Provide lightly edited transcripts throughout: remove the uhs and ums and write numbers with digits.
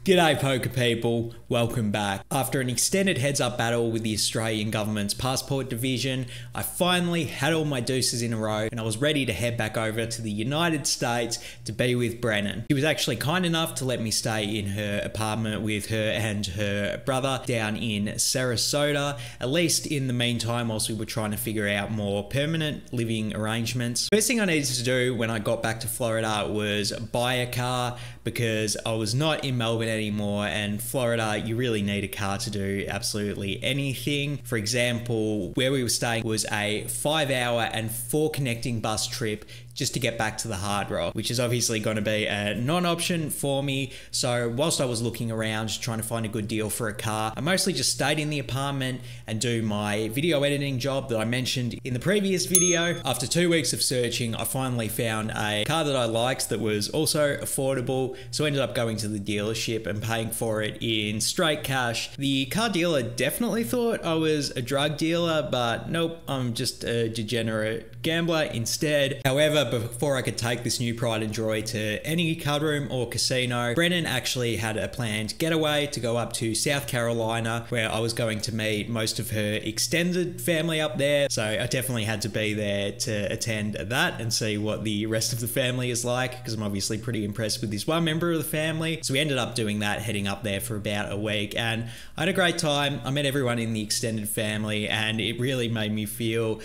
G'day poker people, welcome back. After an extended heads up battle with the Australian government's passport division, I finally had all my deuces in a row and I was ready to head back over to the United States to be with Brennan. She was actually kind enough to let me stay in her apartment with her and her brother down in Sarasota, at least in the meantime whilst we were trying to figure out more permanent living arrangements. First thing I needed to do when I got back to Florida was buy a car, because I was not in Melbourne anymore, and Florida, you really need a car to do absolutely anything. For example, where we were staying was a 5-hour and 4 connecting bus trip just to get back to the Hard Rock, which is obviously going to be a non-option for me. So whilst I was looking around just trying to find a good deal for a car, I mostly just stayed in the apartment and do my video editing job that I mentioned in the previous video. After 2 weeks of searching, I finally found a car that I liked that was also affordable. So I ended up going to the dealership and paying for it in straight cash. The car dealer definitely thought I was a drug dealer, but nope, I'm just a degenerate gambler instead. However, before I could take this new pride and joy to any card room or casino, Brennan actually had a planned getaway to go up to South Carolina, where I was going to meet most of her extended family up there. So I definitely had to be there to attend that and see what the rest of the family is like, because I'm obviously pretty impressed with this one member of the family. So we ended up doing that, heading up there for about a week, and I had a great time. I met everyone in the extended family and it really made me feel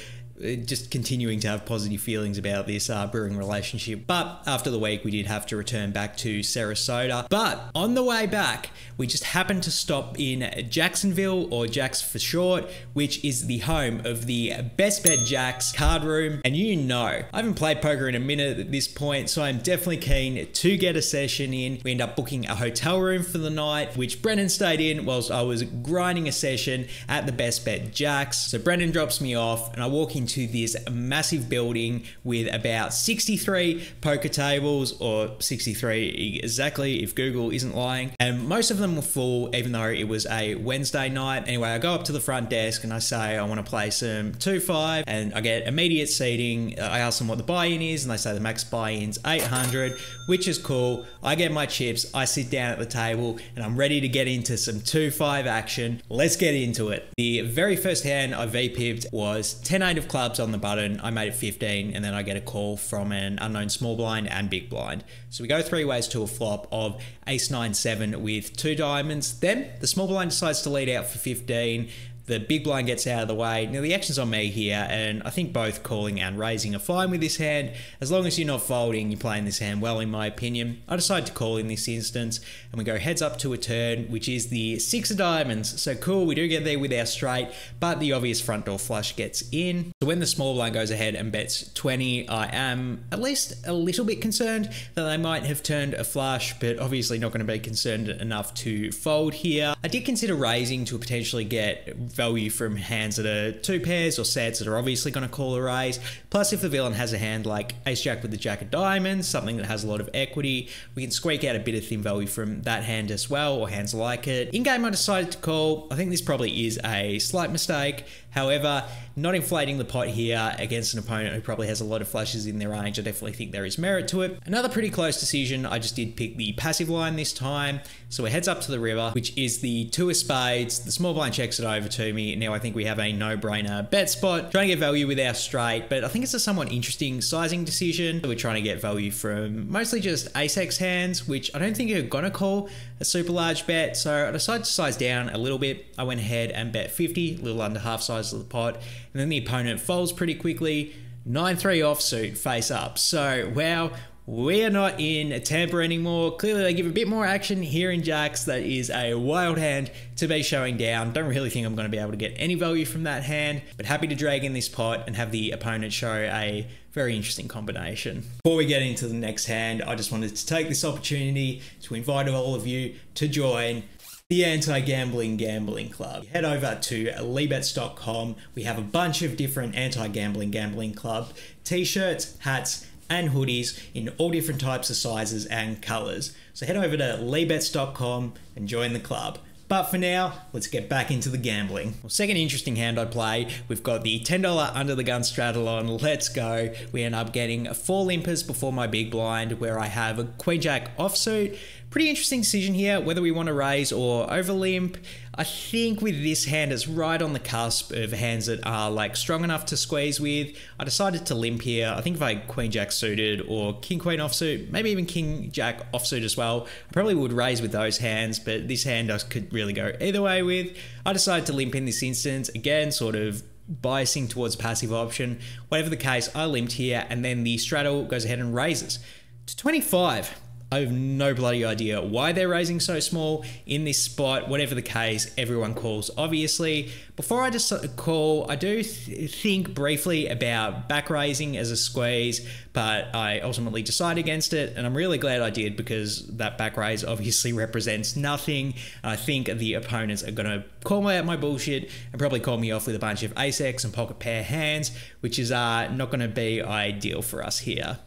just continuing to have positive feelings about this brewing relationship. But after the week, we did have to return back to Sarasota. But on the way back, we just happened to stop in Jacksonville, or Jax for short, which is the home of the Bet Jax card room. And you know, I haven't played poker in a minute at this point, so I'm definitely keen to get a session in. We end up booking a hotel room for the night, which Brennan stayed in whilst I was grinding a session at the Bet Jax. So Brennan drops me off and I walk into this massive building with about 63 poker tables, or 63 exactly if Google isn't lying, and most of them were full even though it was a Wednesday night. Anyway, I go up to the front desk and I say I want to play some 2-5, and I get immediate seating. I ask them what the buy-in is and they say the max buy-in's 800, which is cool. I get my chips, I sit down at the table and I'm ready to get into some 2-5 action. Let's get into it. The very first hand I VP'd was 10-8 of clubs on the button. I made it 15, and then I get a call from an unknown small blind and big blind. So we go 3 ways to a flop of ace 9-7 with 2 diamonds. Then the small blind decides to lead out for 15. The big blind gets out of the way. Now the action's on me here, and I think both calling and raising are fine with this hand. As long as you're not folding, you're playing this hand well in my opinion. I decide to call in this instance, and we go heads up to a turn, which is the 6 of diamonds. So cool, we do get there with our straight, but the obvious front door flush gets in. So when the small blind goes ahead and bets 20, I am at least a little bit concerned that they might have turned a flush, but obviously not going to be concerned enough to fold here. I did consider raising to potentially get value from hands that are 2 pairs or sets that are obviously going to call a raise. Plus, if the villain has a hand like ace jack with the jack of diamonds, something that has a lot of equity, we can squeak out a bit of thin value from that hand as well, or hands like it. In game, I decided to call. I think this probably is a slight mistake. However, not inflating the pot here against an opponent who probably has a lot of flushes in their range, I definitely think there is merit to it. Another pretty close decision, I just did pick the passive line this time. So it heads up to the river, which is the 2 of spades. The small blind checks it over to me. Now I think we have a no-brainer bet spot. Trying to get value with our straight, but I think it's a somewhat interesting sizing decision. We're trying to get value from mostly just ace-x hands, which I don't think are gonna call a super large bet. So I decided to size down a little bit. I went ahead and bet 50, a little under half size of the pot, and then the opponent folds pretty quickly. 9-3 offsuit face up. So wow, we are not in Tampa anymore. Clearly they give a bit more action here in Jax. That is a wild hand to be showing down. Don't really think I'm going to be able to get any value from that hand, but happy to drag in this pot and have the opponent show a very interesting combination. Before we get into the next hand, I just wanted to take this opportunity to invite all of you to join the Anti-Gambling Gambling Club. Head over to lebets.com. We have a bunch of different anti-gambling gambling club t-shirts, hats, and hoodies in all different types of sizes and colors. So head over to lebets.com and join the club. But for now, let's get back into the gambling. Well, second interesting hand I play, we've got the $10 under the gun straddle on. Let's go. We end up getting 4 limpers before my big blind, where I have a queen jack offsuit. Pretty interesting decision here, whether we want to raise or over limp. I think with this hand, it's right on the cusp of hands that are like strong enough to squeeze with. I decided to limp here. I think if I had Queen Jack suited or King Queen offsuit, maybe even King Jack offsuit as well, I probably would raise with those hands, but this hand I could really go either way with. I decided to limp in this instance, again, sort of biasing towards passive option. Whatever the case, I limped here, and then the straddle goes ahead and raises to 25. I have no bloody idea why they're raising so small in this spot. Whatever the case, everyone calls, obviously. Before I just call, I do think briefly about back raising as a squeeze, but I ultimately decide against it, and I'm really glad I did, because that back raise obviously represents nothing. I think the opponents are going to call me out my bullshit and probably call me off with a bunch of ace-x and pocket pair hands, which is not going to be ideal for us here.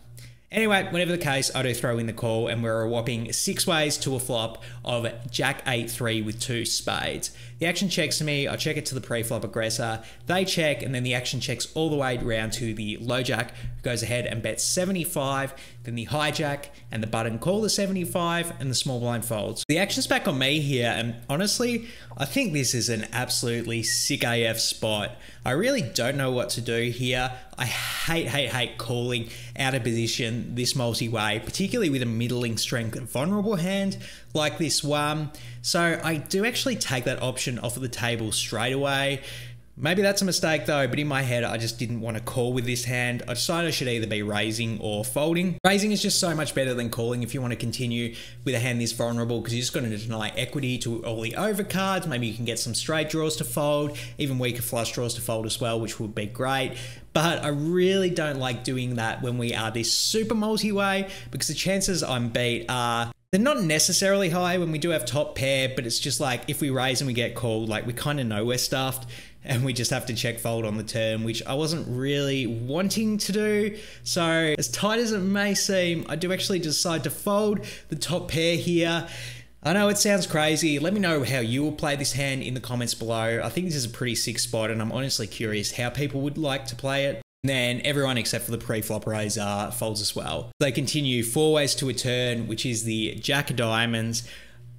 Anyway, whatever the case, I do throw in the call, and we're a whopping 6 ways to a flop of Jack 8-3 with 2 spades. The action checks to me, I check it to the pre-flop aggressor, they check, and then the action checks all the way around to the low jack, who goes ahead and bets 75, then the hijack and the button call the 75, and the small blind folds. The action's back on me here, and honestly, I think this is an absolutely sick AF spot. I really don't know what to do here. I hate calling out of position this multi-way, particularly with a middling strength vulnerable hand like this one. So I do actually take that option off of the table straight away. Maybe that's a mistake though, but in my head, I just didn't want to call with this hand. I decided I should either be raising or folding. Raising is just so much better than calling if you want to continue with a hand this vulnerable, because you're just going to deny equity to all the overcards. Maybe you can get some straight draws to fold, even weaker flush draws to fold as well, which would be great. But I really don't like doing that when we are this super multi-way, because the chances I'm beat are, they're not necessarily high when we do have top pair, but it's just like if we raise and we get called, like we kind of know we're stuffed and we just have to check fold on the turn, which I wasn't really wanting to do. So as tight as it may seem, I do actually decide to fold the top pair here. I know it sounds crazy. Let me know how you will play this hand in the comments below. I think this is a pretty sick spot, and I'm honestly curious how people would like to play it. Then everyone except for the pre-flop raiser folds as well. They continue 4 ways to a turn, which is the Jack of Diamonds.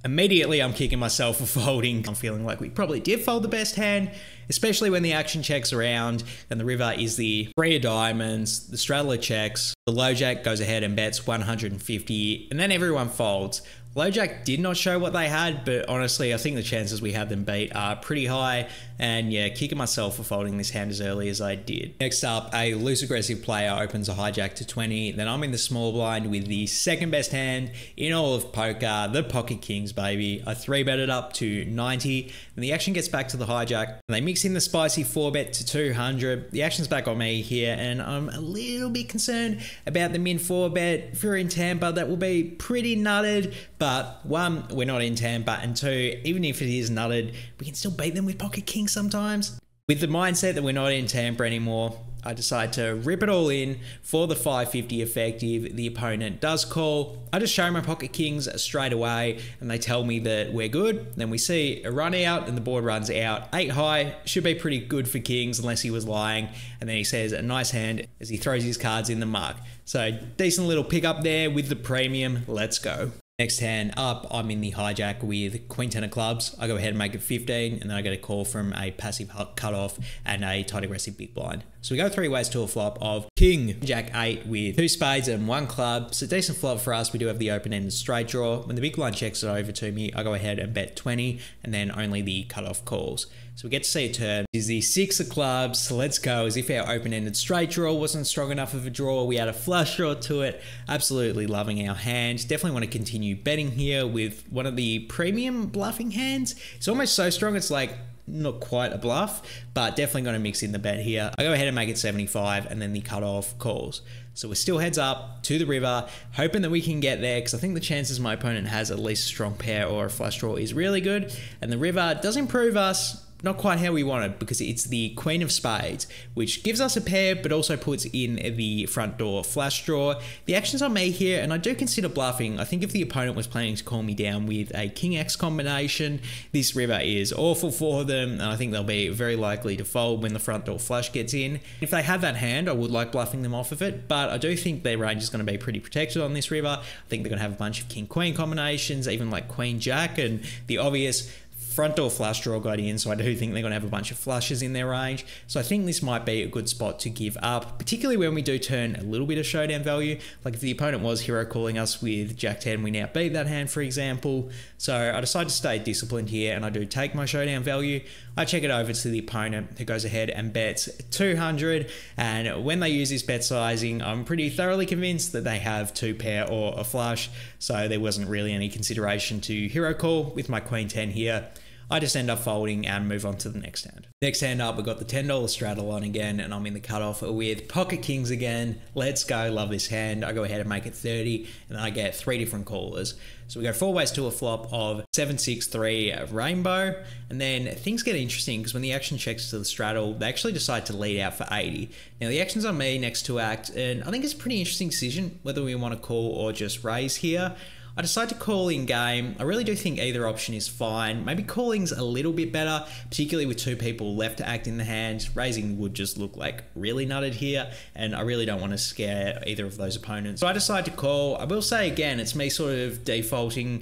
Immediately, I'm kicking myself for folding. I'm feeling like we probably did fold the best hand, especially when the action checks around and the river is the 3 of diamonds, the straddler checks, the low jack goes ahead and bets 150, and then everyone folds. Low jack did not show what they had, but honestly, I think the chances we have them beat are pretty high, and yeah, kicking myself for folding this hand as early as I did. Next up, a loose aggressive player opens a hijack to 20, then I'm in the small blind with the second best hand in all of poker, the pocket kings, baby. I 3-bet it up to 90, and the action gets back to the hijack, and they mix in the spicy 4-bet to 200. The action's back on me here, and I'm a little bit concerned about the min 4-bet. If you're in Tampa, that will be pretty nutted. But 1, we're not in Tampa, and 2, even if it is nutted, we can still beat them with pocket kings sometimes. With the mindset that we're not in Tampa anymore, I decide to rip it all in for the 550 effective. The opponent does call. I just show my pocket kings straight away, and they tell me that we're good. Then we see a run out, and the board runs out. 8 high should be pretty good for kings unless he was lying. And then he says a nice hand as he throws his cards in the muck. So decent little pick up there with the premium. Let's go. Next hand up, I'm in the hijack with Queen 10 of clubs. I go ahead and make it 15, and then I get a call from a passive cutoff and a tight aggressive big blind. So we go 3 ways to a flop of King Jack 8 with 2 spades and 1 club. So decent flop for us. We do have the open-ended straight draw. When the big blind checks it over to me, I go ahead and bet 20, and then only the cutoff calls. So we get to see a turn. This is the 6 of clubs. So let's go. As if our open-ended straight draw wasn't strong enough of a draw. We had a flush draw to it. Absolutely loving our hand. Definitely want to continue betting here with one of the premium bluffing hands. It's almost so strong, it's like not quite a bluff, but definitely going to mix in the bet here. I go ahead and make it 75, and then the cutoff calls. So we're still heads up to the river, hoping that we can get there, because I think the chances my opponent has at least a strong pair or a flush draw is really good. And the river does improve us not quite how we wanted, because it's the Queen of Spades, which gives us a pair, but also puts in the front door flush draw. The action's on me here, and I do consider bluffing. I think if the opponent was planning to call me down with a King X combination, this river is awful for them, and I think they'll be very likely to fold when the front door flush gets in. If they have that hand, I would like bluffing them off of it, but I do think their range is going to be pretty protected on this river. I think they're going to have a bunch of King-Queen combinations, even like Queen-Jack, and the obvious front door flush draw got in, so I do think they're going to have a bunch of flushes in their range. So I think this might be a good spot to give up, particularly when we do turn a little bit of showdown value. Like if the opponent was hero calling us with Jack 10, we now beat that hand, for example. So I decide to stay disciplined here, and I do take my showdown value. I check it over to the opponent, who goes ahead and bets 200. And when they use this bet sizing, I'm pretty thoroughly convinced that they have two pair or a flush. So there wasn't really any consideration to hero call with my Queen 10 here. I just end up folding and move on to the next hand. Next hand up, we've got the $10 straddle on again, and I'm in the cutoff with pocket kings again. Let's go, love this hand. I go ahead and make it 30, and I get 3 different callers. So we go 4 ways to a flop of 7-6-3 rainbow, and then things get interesting because when the action checks to the straddle, they actually decide to lead out for 80. Now the action's on me next to act, and I think it's a pretty interesting decision whether we want to call or just raise here. I decide to call in game. I really do think either option is fine. Maybe calling's a little bit better, particularly with 2 people left to act in the hand. Raising would just look like really nutted here, and I really don't want to scare either of those opponents. So I decide to call. I will say again, it's me sort of defaulting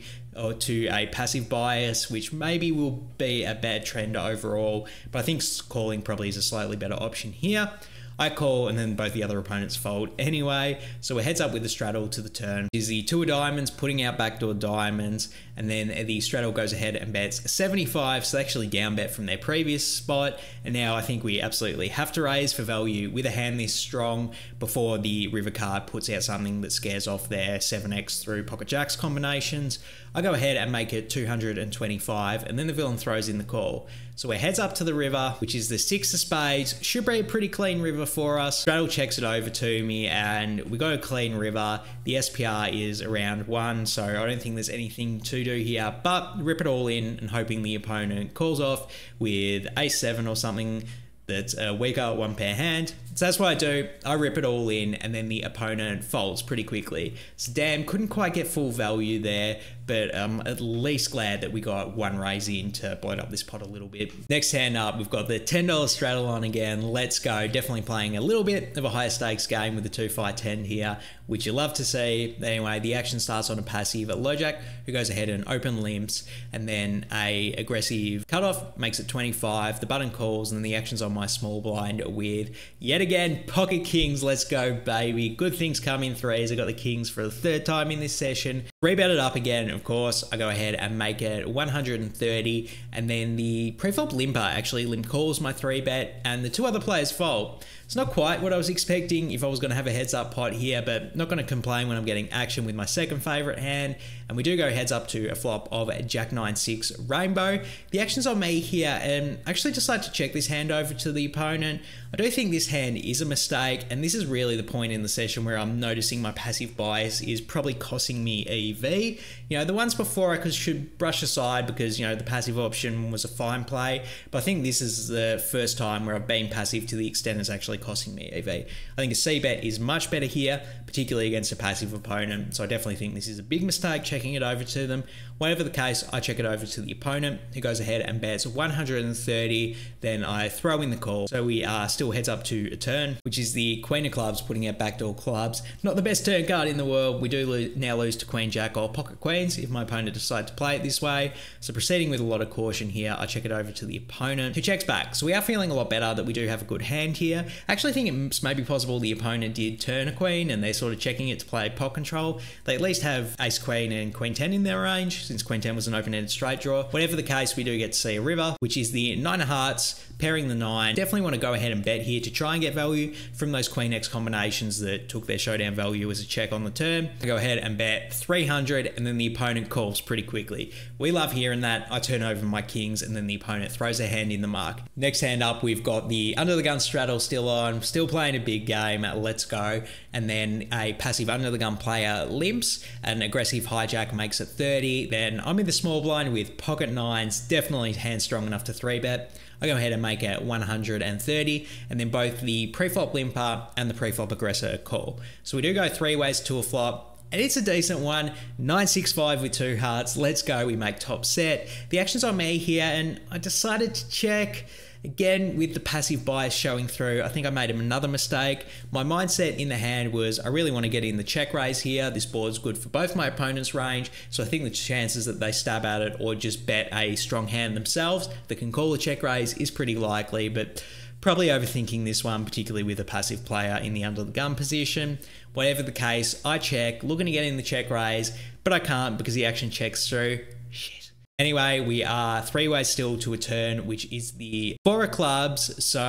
to a passive bias, which maybe will be a bad trend overall, but I think calling probably is a slightly better option here. I call, and then both the other opponents fold anyway. So we're heads up with the straddle to the turn. Is the 2 of diamonds putting out backdoor diamonds, and then the straddle goes ahead and bets 75, so they actually down bet from their previous spot. And now I think we absolutely have to raise for value with a hand this strong before the river card puts out something that scares off their 7x through pocket jacks combinations. I go ahead and make it 225, and then the villain throws in the call. So we're heads up to the river, which is the 6 of spades. Should be a pretty clean river for us. Straddle checks it over to me, and we got a clean river. The SPR is around 1, so I don't think there's anything to do here, but rip it all in and hoping the opponent calls off with ace-7 or something that's a weaker 1 pair hand. So that's what I do. I rip it all in, and then the opponent folds pretty quickly. So damn, couldn't quite get full value there, but I'm at least glad that we got 1 raise in to bloat up this pot a little bit. Next hand up, we've got the $10 straddle on again. Let's go. Definitely playing a little bit of a higher stakes game with the 2-5-10 here, which you love to see. Anyway, the action starts on a passive at low jack, who goes ahead and open limps, and then a aggressive cutoff makes it 25. The button calls, and then the action's on my small blind with yet again pocket kings. Let's go, baby. Good things come in threes. I got the kings for the 3rd time in this session. Rebet it up again, of course. I go ahead and make it 130, and then the preflop limper actually limp calls my 3-bet, and the 2 other players fold. It's not quite what I was expecting if I was going to have a heads up pot here, but not going to complain when I'm getting action with my 2nd favorite hand. And we do go heads up to a flop of Jack 9-6 rainbow. The action's on me here, and I actually decide to check this hand over to the opponent. I do think this hand is a mistake, and this is really the point in the session where I'm noticing my passive bias is probably costing me EV. You know, the ones before I should brush aside because, you know, the passive option was a fine play, but I think this is the first time where I've been passive to the extent it's actually costing me EV. I think a C-bet is much better here, particularly against a passive opponent, so I definitely think this is a big mistake checking it over to them. Whatever the case, I check it over to the opponent, who goes ahead and bets 130, then I throw in the call. So we are still heads up to a turn, which is the Queen of clubs putting out backdoor clubs. Not the best turn card in the world. We do now lose to Queen Jack or pocket queens if my opponent decides to play it this way. So proceeding with a lot of caution here, I check it over to the opponent, who checks back. So we are feeling a lot better that we do have a good hand here. I actually think it's maybe possible the opponent did turn a queen and they're sort of checking it to play pot control. They at least have ace queen and queen 10 in their range, since queen 10 was an open-ended straight draw. Whatever the case, we do get to see a river, which is the 9 of hearts pairing the 9. Definitely want to go ahead and bet here to try and get value from those queen X combinations that took their showdown value as a check on the turn. I go ahead and bet 300, and then the opponent calls pretty quickly. We love hearing that. I turn over my kings, and then the opponent throws their hand in the mark. Next hand up, we've got the under the gun straddle still on, still playing a big game. Let's go. And then a passive under the gun player limps, an aggressive hijack makes it 30, bet, and I'm in the small blind with pocket nines, definitely hand strong enough to 3-bet. I go ahead and make it 130, and then both the pre-flop limper and the pre-flop aggressor call. So we do go 3 ways to a flop, and it's a decent one. 9-6-5 with 2 hearts. Let's go. We make top set. The action's on me here, and I decided to check. Again, with the passive bias showing through, I think I made another mistake. My mindset in the hand was I really want to get in the check raise here. This board's good for both my opponent's range, so I think the chances that they stab at it or just bet a strong hand themselves that can call a check raise is pretty likely, but probably overthinking this one, particularly with a passive player in the under the gun position. Whatever the case, I check, looking to get in the check raise, but I can't because the action checks through. Shit. Anyway, we are 3 ways still to a turn, which is the 4 of clubs. So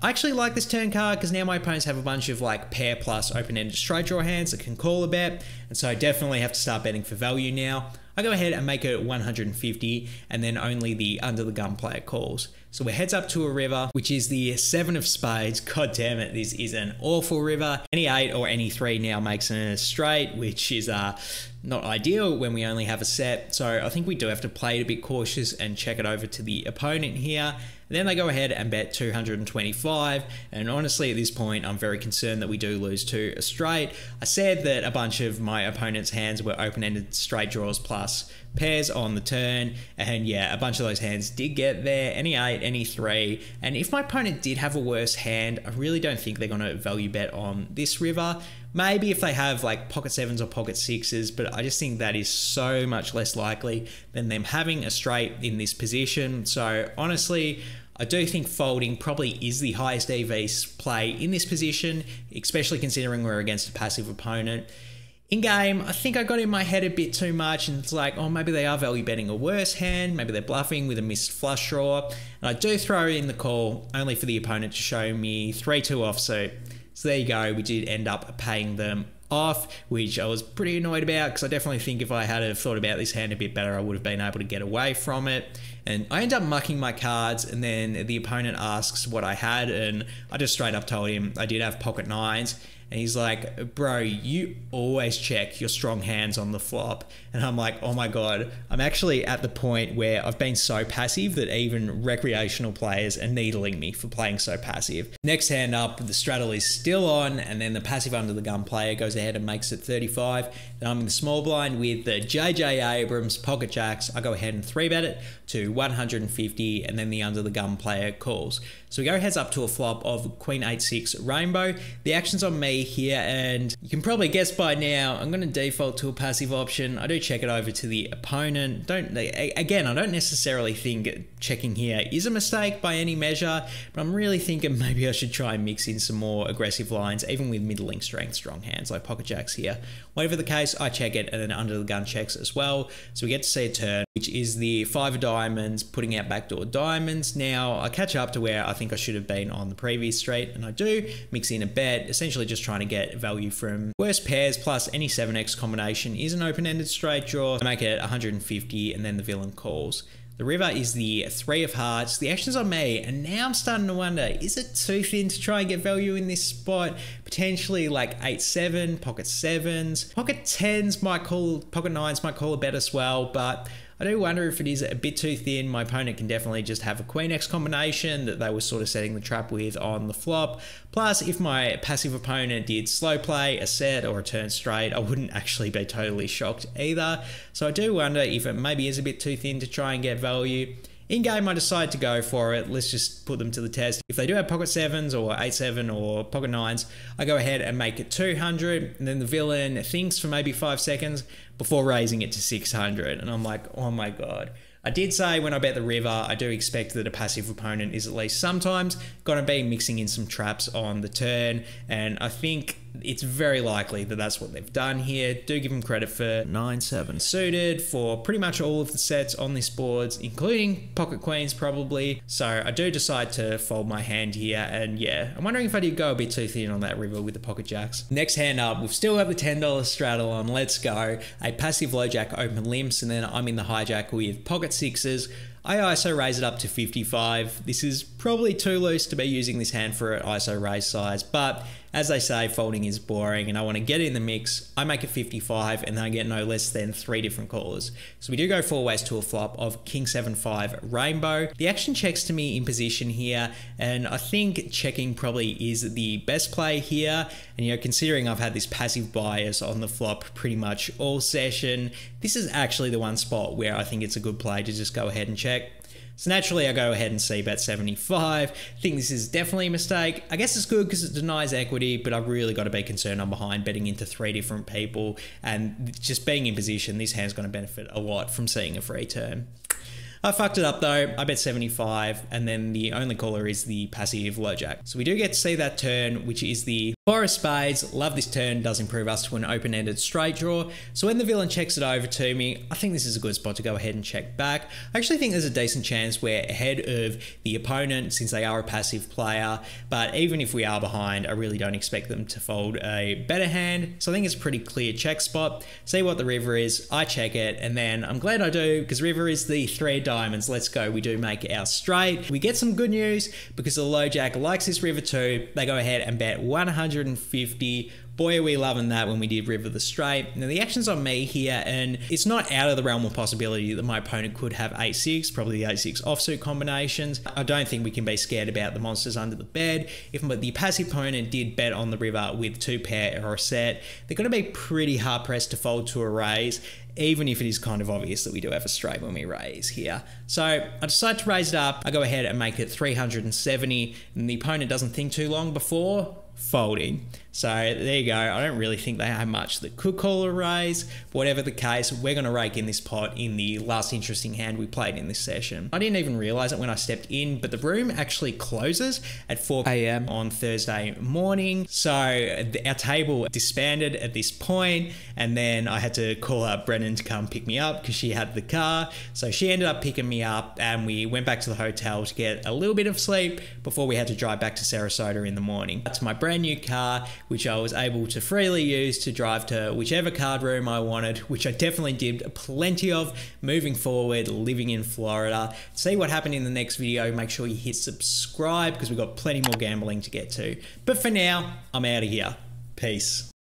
I actually like this turn card because now my opponents have a bunch of like pair plus open-ended straight draw hands that can call a bet. And so I definitely have to start betting for value now. I go ahead and make it 150, and then only the under the gun player calls. So we're heads up to a river, which is the 7 of spades. God damn it, this is an awful river. Any 8 or any 3 now makes it a straight, which is not ideal when we only have a set. So I think we do have to play it a bit cautious and check it over to the opponent here. And then they go ahead and bet 225. And honestly, at this point, I'm very concerned that we do lose to a straight. I said that a bunch of my opponent's hands were open-ended straight draws plus pairs on the turn. And yeah, a bunch of those hands did get there. Any 8, any 3. And if my opponent did have a worse hand, I really don't think they're going to value bet on this river. Maybe if they have like pocket 7s or pocket 6s, but I just think that is so much less likely than them having a straight in this position. So honestly, I do think folding probably is the highest EV play in this position, especially considering we're against a passive opponent. In game, I think I got in my head a bit too much, and it's like, oh, maybe they are value betting a worse hand, maybe they're bluffing with a missed flush draw, and I do throw in the call only for the opponent to show me 3-2 offsuit. So there you go, we did end up paying them off, which I was pretty annoyed about because I definitely think if I had have thought about this hand a bit better, I would have been able to get away from it. And I end up mucking my cards, and then the opponent asks what I had, and I just straight up told him I did have pocket 9s. And he's like, bro, you always check your strong hands on the flop. And I'm like, oh my God, I'm actually at the point where I've been so passive that even recreational players are needling me for playing so passive. Next hand up, the straddle is still on, and then the passive under the gun player goes ahead and makes it 35. Then I'm in the small blind with the JJ Abrams pocket jacks. I go ahead and 3-bet it to 150, and then the under the gun player calls. So we go heads up to a flop of Queen 8-6 Rainbow. The action's on me here, and you can probably guess by now, I'm going to default to a passive option. I do check it over to the opponent. Again, I don't necessarily think checking here is a mistake by any measure, but I'm really thinking maybe I should try and mix in some more aggressive lines, even with middling strength strong hands like pocket jacks here. Whatever the case, I check it, and then under the gun checks as well. So we get to see a turn, which is the 5 of diamonds, putting out backdoor diamonds. Now, I catch up to where I think I should have been on the previous street, and I do mix in a bet, essentially just trying to get value from worse pairs, plus any 7x combination is an open-ended straight draw. I make it 150, and then the villain calls. The river is the 3 of hearts. The action's on me, and now I'm starting to wonder, is it too thin to try and get value in this spot? Potentially like 8-7, pocket 7s. Pocket 10s might call, pocket 9s might call a bet as well, but I do wonder if it is a bit too thin. My opponent can definitely just have a Queen X combination that they were sort of setting the trap with on the flop. Plus, if my passive opponent did slow play, a set, or a turn straight, I wouldn't actually be totally shocked either. So I do wonder if it maybe is a bit too thin to try and get value. In game, I decide to go for it. Let's just put them to the test. If they do have pocket 7s or 8-7 or pocket 9s, I go ahead and make it 200, and then the villain thinks for maybe 5 seconds before raising it to 600. And I'm like, oh my God. I did say when I bet the river, I do expect that a passive opponent is at least sometimes going to be mixing in some traps on the turn, and I think it's very likely that that's what they've done here. Do give them credit for 9-7 suited for pretty much all of the sets on this board, including pocket queens probably. So I do decide to fold my hand here, and yeah, I'm wondering if I did go a bit too thin on that river with the pocket jacks. Next hand up, we've still got the $10 straddle on. Let's go. A passive low jack open limps, and then I'm in the hijack with pocket 6s. I ISO raise it up to 55. This is probably too loose to be using this hand for an ISO raise size, but as they say, folding is boring and I want to get in the mix. I make it 55 and then I get no less than 3 different callers. So we do go 4 ways to a flop of King 7-5 Rainbow. The action checks to me in position here, and I think checking probably is the best play here. And you know, considering I've had this passive bias on the flop pretty much all session, this is actually the one spot where I think it's a good play to just go ahead and check. So naturally I go ahead and see bet 75. I think this is definitely a mistake. I guess it's good because it denies equity, but I've really got to be concerned I'm behind betting into 3 different people, and just being in position, this hand's going to benefit a lot from seeing a free turn. I fucked it up though. I bet 75, and then the only caller is the passive low jack. So we do get to see that turn, which is the 4 of spades. Love this turn, does improve us to an open-ended straight draw. So when the villain checks it over to me, I think this is a good spot to go ahead and check back. I actually think there's a decent chance we're ahead of the opponent since they are a passive player, but even if we are behind, I really don't expect them to fold a better hand. So I think it's a pretty clear check spot. See what the river is, I check it, and then I'm glad I do because river is the 3 of diamonds. Let's go. We do make our straight. We get some good news because the low jack likes this river too. They go ahead and bet 150. Boy, are we loving that when we did river the straight. Now the action's on me here, and it's not out of the realm of possibility that my opponent could have 8-6, probably the 8-6 offsuit combinations. I don't think we can be scared about the monsters under the bed. If the passive opponent did bet on the river with 2 pair or a set, they're going to be pretty hard pressed to fold to a raise, even if it is kind of obvious that we do have a straight when we raise here. So I decide to raise it up. I go ahead and make it 370, and the opponent doesn't think too long before folding. So there you go. I don't really think they have much that could call a raise. But whatever the case, we're going to rake in this pot in the last interesting hand we played in this session. I didn't even realize it when I stepped in, but the room actually closes at 4 a.m. on Thursday morning. So our table disbanded at this point, and then I had to call up Brennan to come pick me up because she had the car. So she ended up picking me up, and we went back to the hotel to get a little bit of sleep before we had to drive back to Sarasota in the morning. That's my brand new car, which I was able to freely use to drive to whichever card room I wanted, which I definitely did plenty of moving forward, living in Florida. See what happened in the next video. Make sure you hit subscribe because we've got plenty more gambling to get to. But for now, I'm out of here. Peace.